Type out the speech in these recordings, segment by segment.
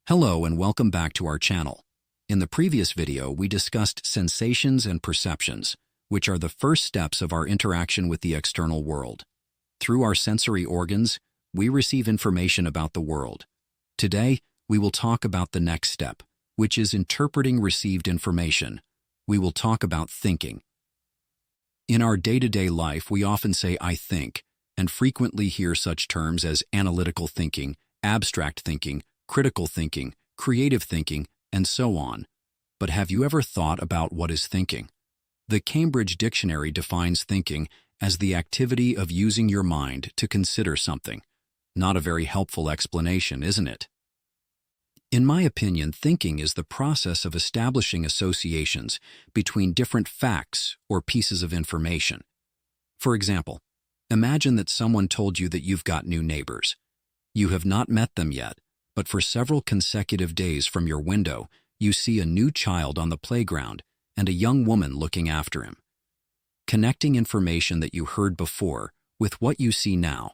Hello and welcome back to our channel. In the previous video, we discussed sensations and perceptions, which are the first steps of our interaction with the external world. Through our sensory organs, we receive information about the world. Today, we will talk about the next step, which is interpreting received information. We will talk about thinking. In our day-to-day life, we often say, "I think," and frequently hear such terms as analytical thinking, abstract thinking, critical thinking, creative thinking, and so on. But have you ever thought about what is thinking? The Cambridge Dictionary defines thinking as the activity of using your mind to consider something. Not a very helpful explanation, isn't it? In my opinion, thinking is the process of establishing associations between different facts or pieces of information. For example, imagine that someone told you that you've got new neighbors. You have not met them yet, but for several consecutive days from your window, you see a new child on the playground and a young woman looking after him. Connecting information that you heard before with what you see now,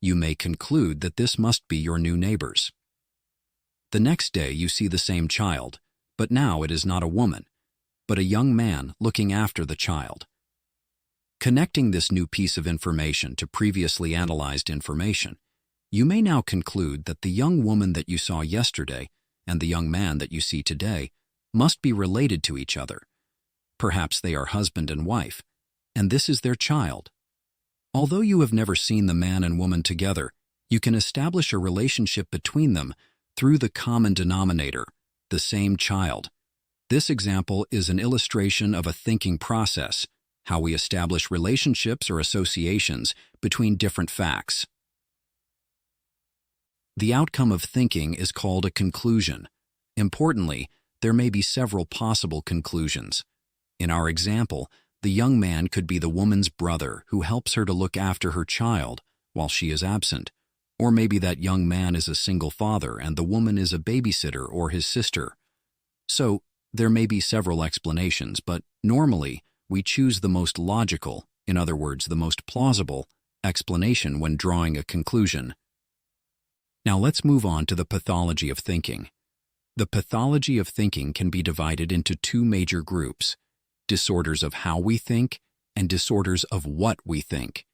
you may conclude that this must be your new neighbors. The next day you see the same child, but now it is not a woman, but a young man looking after the child. Connecting this new piece of information to previously analyzed information, you may now conclude that the young woman that you saw yesterday and the young man that you see today must be related to each other. Perhaps they are husband and wife, and this is their child. Although you have never seen the man and woman together, you can establish a relationship between them through the common denominator, the same child. This example is an illustration of a thinking process, how we establish relationships or associations between different facts. The outcome of thinking is called a conclusion. Importantly, there may be several possible conclusions. In our example, the young man could be the woman's brother who helps her to look after her child while she is absent. Or maybe that young man is a single father and the woman is a babysitter or his sister. So, there may be several explanations, but normally we choose the most logical, in other words, the most plausible, explanation when drawing a conclusion. Now let's move on to the pathology of thinking. The pathology of thinking can be divided into two major groups: disorders of how we think and disorders of what we think.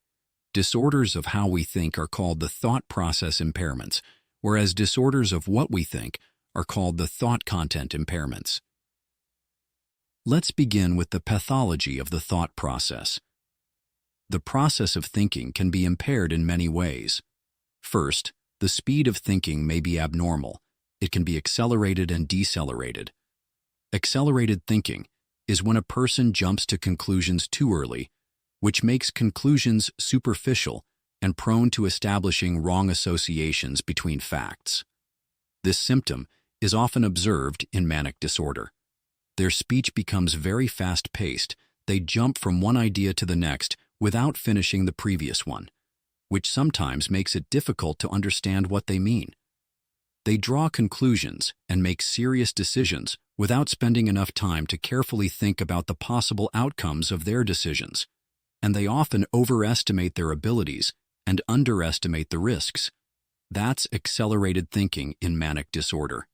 Disorders of how we think are called the thought process impairments, whereas disorders of what we think are called the thought content impairments. Let's begin with the pathology of the thought process. The process of thinking can be impaired in many ways. First, the speed of thinking may be abnormal. It can be accelerated and decelerated. Accelerated thinking is when a person jumps to conclusions too early, which makes conclusions superficial and prone to establishing wrong associations between facts. This symptom is often observed in manic disorder. Their speech becomes very fast-paced. They jump from one idea to the next without finishing the previous one, which sometimes makes it difficult to understand what they mean. They draw conclusions and make serious decisions without spending enough time to carefully think about the possible outcomes of their decisions, and they often overestimate their abilities and underestimate the risks. That's accelerated thinking in manic disorder.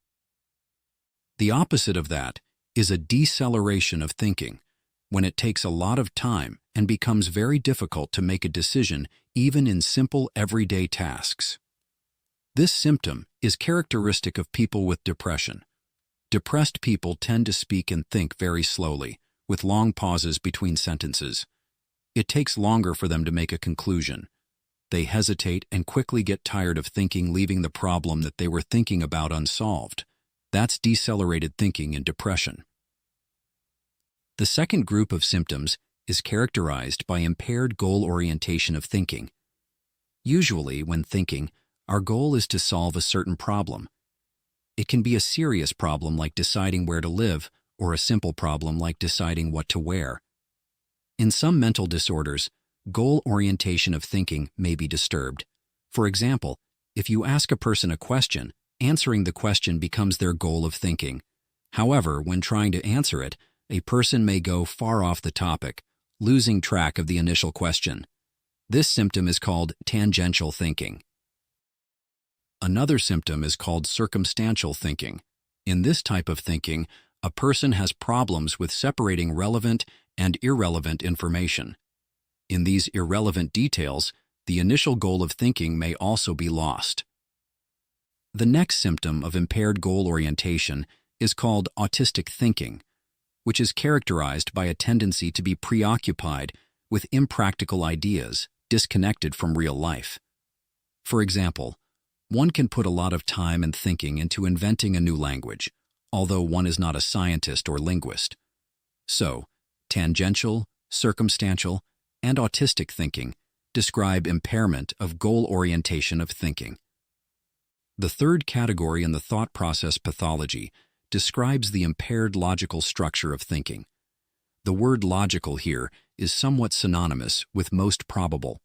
The opposite of that is a deceleration of thinking, when it takes a lot of time and becomes very difficult to make a decision even in simple everyday tasks. This symptom is characteristic of people with depression. Depressed people tend to speak and think very slowly, with long pauses between sentences. It takes longer for them to make a conclusion. They hesitate and quickly get tired of thinking, leaving the problem that they were thinking about unsolved. That's decelerated thinking in depression. The second group of symptoms is characterized by impaired goal orientation of thinking. Usually, when thinking, our goal is to solve a certain problem. It can be a serious problem like deciding where to live, or a simple problem like deciding what to wear. In some mental disorders, goal orientation of thinking may be disturbed. For example, if you ask a person a question, answering the question becomes their goal of thinking. However, when trying to answer it, a person may go far off the topic, losing track of the initial question. This symptom is called tangential thinking. Another symptom is called circumstantial thinking. In this type of thinking, a person has problems with separating relevant and irrelevant information. In these irrelevant details, the initial goal of thinking may also be lost. The next symptom of impaired goal orientation is called autistic thinking, which is characterized by a tendency to be preoccupied with impractical ideas disconnected from real life. For example, one can put a lot of time and thinking into inventing a new language, although one is not a scientist or linguist. So, tangential, circumstantial, and autistic thinking describe impairment of goal orientation of thinking. The third category in the thought process pathology describes the impaired logical structure of thinking. The word logical here is somewhat synonymous with most probable.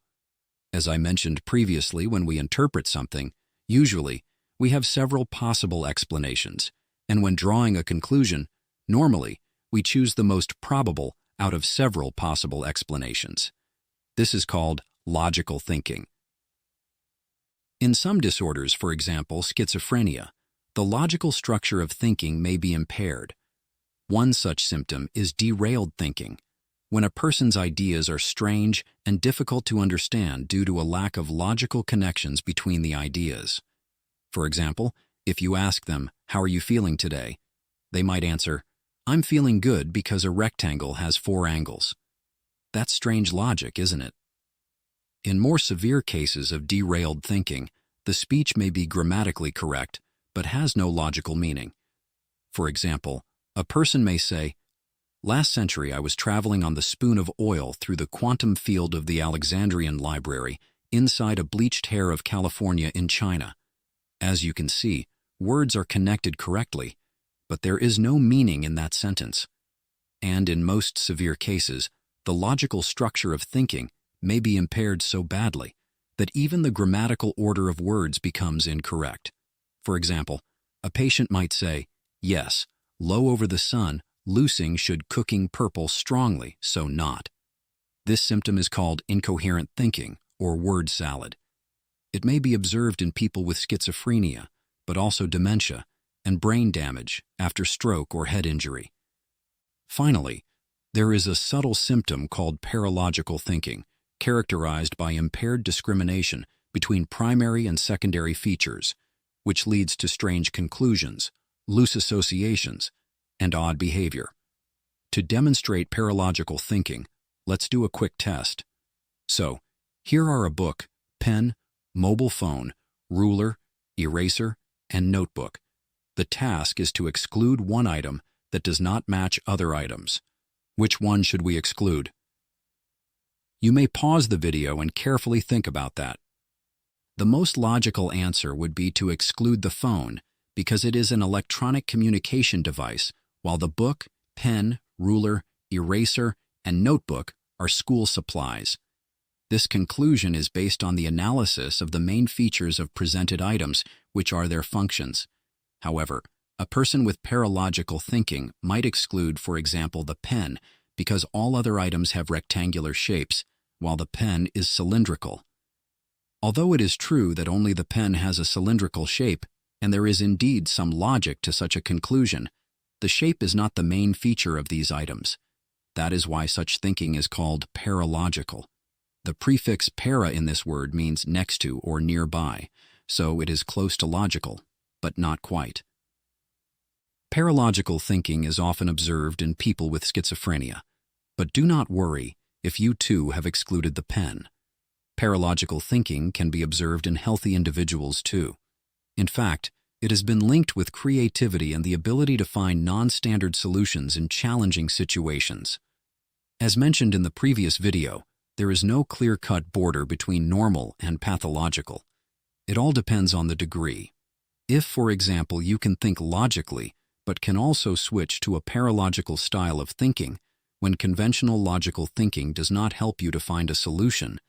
As I mentioned previously, when we interpret something, usually we have several possible explanations, and when drawing a conclusion, normally we choose the most probable out of several possible explanations. This is called logical thinking. In some disorders, for example, schizophrenia, the logical structure of thinking may be impaired. One such symptom is derailed thinking, when a person's ideas are strange and difficult to understand due to a lack of logical connections between the ideas. For example, if you ask them, "How are you feeling today?" they might answer, "I'm feeling good because a rectangle has 4 angles." That's strange logic, isn't it? In more severe cases of derailed thinking, the speech may be grammatically correct, but has no logical meaning. For example, a person may say, "Last century I was traveling on the spoon of oil through the quantum field of the Alexandrian Library inside a bleached hair of California in China." As you can see, words are connected correctly, but there is no meaning in that sentence. And in most severe cases, the logical structure of thinking may be impaired so badly that even the grammatical order of words becomes incorrect. For example, a patient might say, "Yes, low over the sun, loosing should cooking purple strongly, so not." This symptom is called incoherent thinking or word salad. It may be observed in people with schizophrenia, but also dementia and brain damage after stroke or head injury. Finally, there is a subtle symptom called paralogical thinking, characterized by impaired discrimination between primary and secondary features, which leads to strange conclusions, loose associations, and odd behavior. To demonstrate paralogical thinking, let's do a quick test. So, here are a book, pen, mobile phone, ruler, eraser, and notebook. The task is to exclude one item that does not match other items. Which one should we exclude? You may pause the video and carefully think about that. The most logical answer would be to exclude the phone because it is an electronic communication device, while the book, pen, ruler, eraser, and notebook are school supplies. This conclusion is based on the analysis of the main features of presented items, which are their functions. However, a person with paralogical thinking might exclude, for example, the pen, because all other items have rectangular shapes, while the pen is cylindrical. Although it is true that only the pen has a cylindrical shape, and there is indeed some logic to such a conclusion, the shape is not the main feature of these items. That is why such thinking is called paralogical. The prefix para in this word means next to or nearby, so it is close to logical, but not quite. Paralogical thinking is often observed in people with schizophrenia, but do not worry if you too have excluded the pen. Paralogical thinking can be observed in healthy individuals too. In fact, it has been linked with creativity and the ability to find non-standard solutions in challenging situations. As mentioned in the previous video, there is no clear-cut border between normal and pathological. It all depends on the degree. If, for example, you can think logically, but can also switch to a paralogical style of thinking, when conventional logical thinking does not help you to find a solution,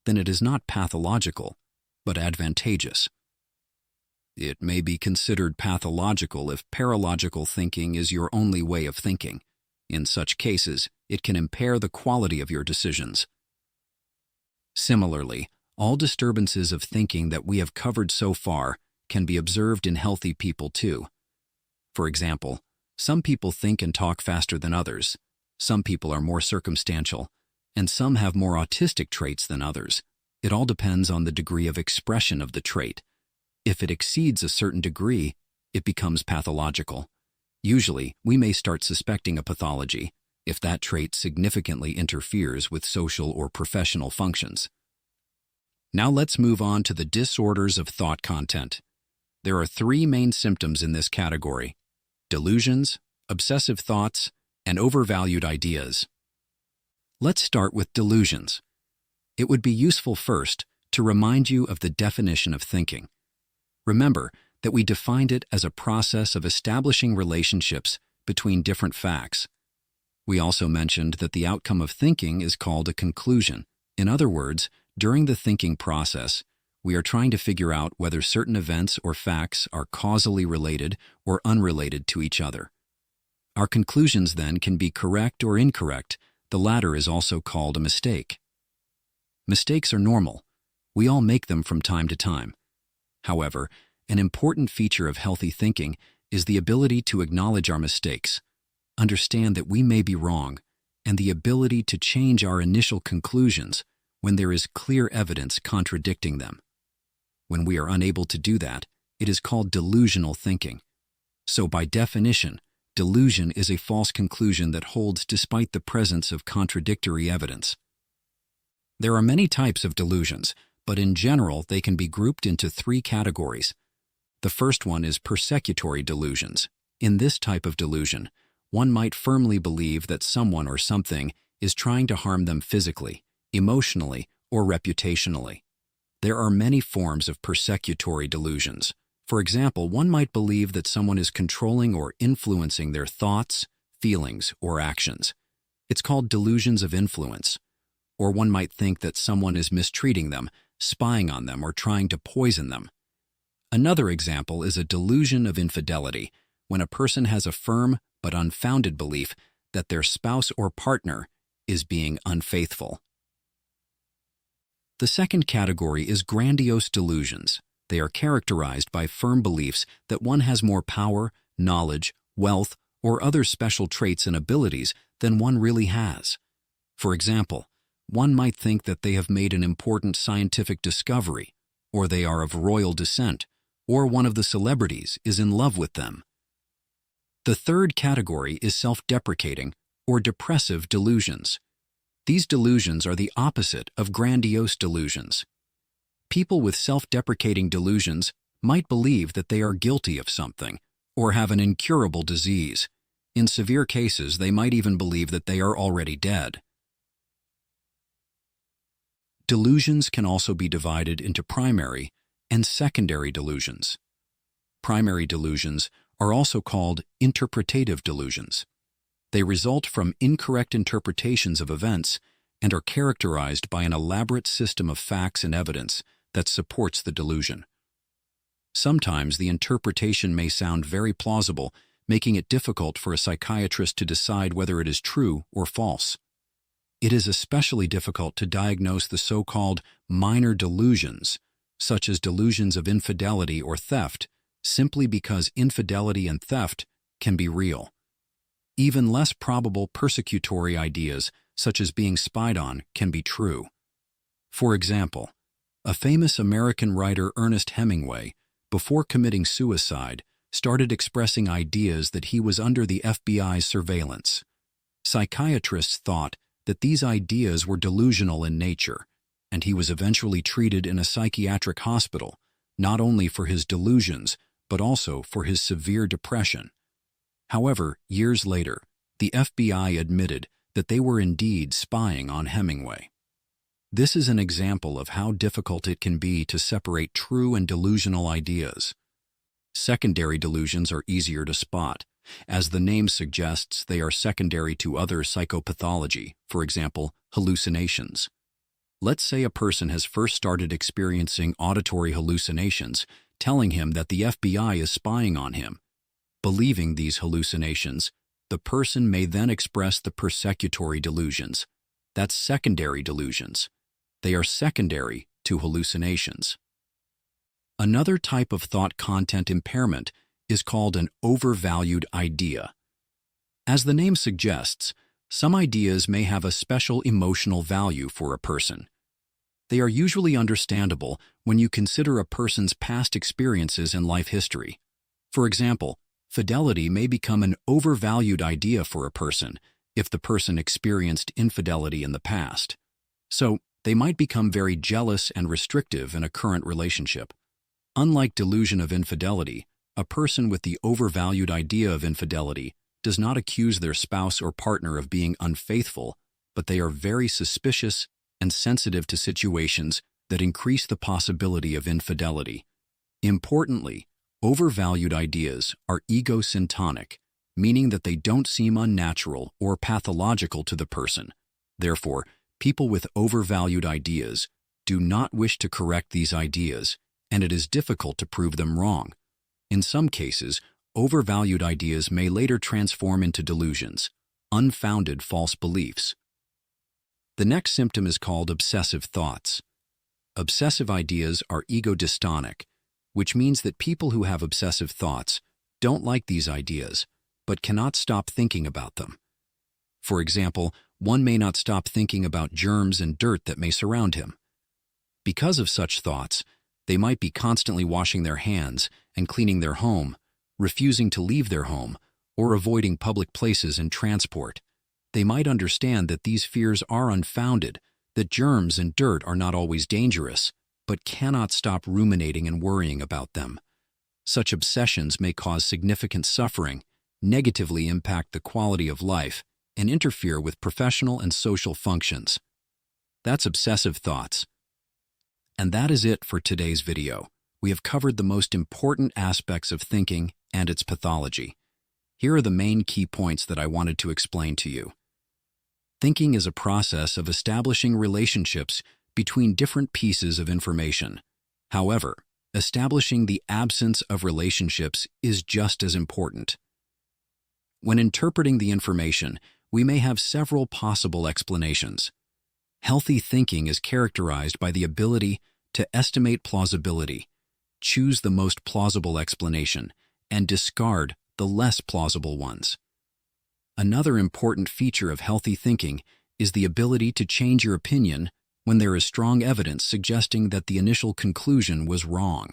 then it is not pathological, but advantageous. It may be considered pathological if paralogical thinking is your only way of thinking. In such cases, it can impair the quality of your decisions. Similarly, all disturbances of thinking that we have covered so far can be observed in healthy people too. For example, some people think and talk faster than others, some people are more circumstantial, and some have more autistic traits than others. It all depends on the degree of expression of the trait. If it exceeds a certain degree, it becomes pathological. Usually, we may start suspecting a pathology if that trait significantly interferes with social or professional functions. Now let's move on to the disorders of thought content. There are three main symptoms in this category: delusions, obsessive thoughts, and overvalued ideas. Let's start with delusions. It would be useful first to remind you of the definition of thinking. Remember that we defined it as a process of establishing relationships between different facts. We also mentioned that the outcome of thinking is called a conclusion. In other words, during the thinking process, we are trying to figure out whether certain events or facts are causally related or unrelated to each other. Our conclusions then can be correct or incorrect. The latter is also called a mistake. Mistakes are normal. We all make them from time to time. However, an important feature of healthy thinking is the ability to acknowledge our mistakes, understand that we may be wrong, and the ability to change our initial conclusions when there is clear evidence contradicting them. When we are unable to do that, it is called delusional thinking. So by definition, delusion is a false conclusion that holds despite the presence of contradictory evidence. There are many types of delusions, but in general they can be grouped into three categories. The first one is persecutory delusions. In this type of delusion, one might firmly believe that someone or something is trying to harm them physically, emotionally, or reputationally. There are many forms of persecutory delusions. For example, one might believe that someone is controlling or influencing their thoughts, feelings, or actions. It's called delusions of influence. Or one might think that someone is mistreating them, spying on them, or trying to poison them. Another example is a delusion of infidelity, when a person has a firm but unfounded belief that their spouse or partner is being unfaithful. The second category is grandiose delusions. They are characterized by firm beliefs that one has more power, knowledge, wealth, or other special traits and abilities than one really has. For example, one might think that they have made an important scientific discovery, or they are of royal descent, or one of the celebrities is in love with them. The third category is self-deprecating or depressive delusions. These delusions are the opposite of grandiose delusions. People with self-deprecating delusions might believe that they are guilty of something or have an incurable disease. In severe cases, they might even believe that they are already dead. Delusions can also be divided into primary and secondary delusions. Primary delusions are also called interpretative delusions. They result from incorrect interpretations of events and are characterized by an elaborate system of facts and evidence that supports the delusion. Sometimes the interpretation may sound very plausible, making it difficult for a psychiatrist to decide whether it is true or false. It is especially difficult to diagnose the so-called minor delusions, such as delusions of infidelity or theft, simply because infidelity and theft can be real. Even less probable persecutory ideas, such as being spied on, can be true. For example, a famous American writer, Ernest Hemingway, before committing suicide, started expressing ideas that he was under the FBI's surveillance. Psychiatrists thought that these ideas were delusional in nature, and he was eventually treated in a psychiatric hospital, not only for his delusions, but also for his severe depression. However, years later, the FBI admitted that they were indeed spying on Hemingway. This is an example of how difficult it can be to separate true and delusional ideas. Secondary delusions are easier to spot. As the name suggests, they are secondary to other psychopathology, for example, hallucinations. Let's say a person has first started experiencing auditory hallucinations, telling him that the FBI is spying on him. Believing these hallucinations, the person may then express the persecutory delusions. That's secondary delusions. They are secondary to hallucinations. Another type of thought content impairment is called an overvalued idea. As the name suggests, some ideas may have a special emotional value for a person. They are usually understandable when you consider a person's past experiences and life history. For example, fidelity may become an overvalued idea for a person if the person experienced infidelity in the past. So, they might become very jealous and restrictive in a current relationship. Unlike delusion of infidelity, a person with the overvalued idea of infidelity does not accuse their spouse or partner of being unfaithful, but they are very suspicious and sensitive to situations that increase the possibility of infidelity. Importantly, overvalued ideas are egocentric, meaning that they don't seem unnatural or pathological to the person. Therefore, people with overvalued ideas do not wish to correct these ideas, and it is difficult to prove them wrong. In some cases, overvalued ideas may later transform into delusions, unfounded false beliefs. The next symptom is called obsessive thoughts. Obsessive ideas are ego-dystonic, which means that people who have obsessive thoughts don't like these ideas, but cannot stop thinking about them. For example, one may not stop thinking about germs and dirt that may surround him. Because of such thoughts, they might be constantly washing their hands and cleaning their home, refusing to leave their home, or avoiding public places and transport. They might understand that these fears are unfounded, that germs and dirt are not always dangerous, but cannot stop ruminating and worrying about them. Such obsessions may cause significant suffering, negatively impact the quality of life, and interfere with professional and social functions. That's obsessive thoughts. And that is it for today's video. We have covered the most important aspects of thinking and its pathology. Here are the main key points that I wanted to explain to you. Thinking is a process of establishing relationships between different pieces of information. However, establishing the absence of relationships is just as important. When interpreting the information, we may have several possible explanations. Healthy thinking is characterized by the ability to estimate plausibility, choose the most plausible explanation, and discard the less plausible ones. Another important feature of healthy thinking is the ability to change your opinion when there is strong evidence suggesting that the initial conclusion was wrong.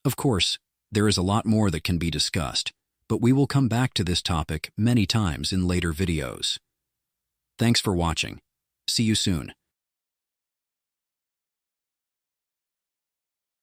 Of course, there is a lot more that can be discussed, but we will come back to this topic many times in later videos. Thanks for watching. See you soon.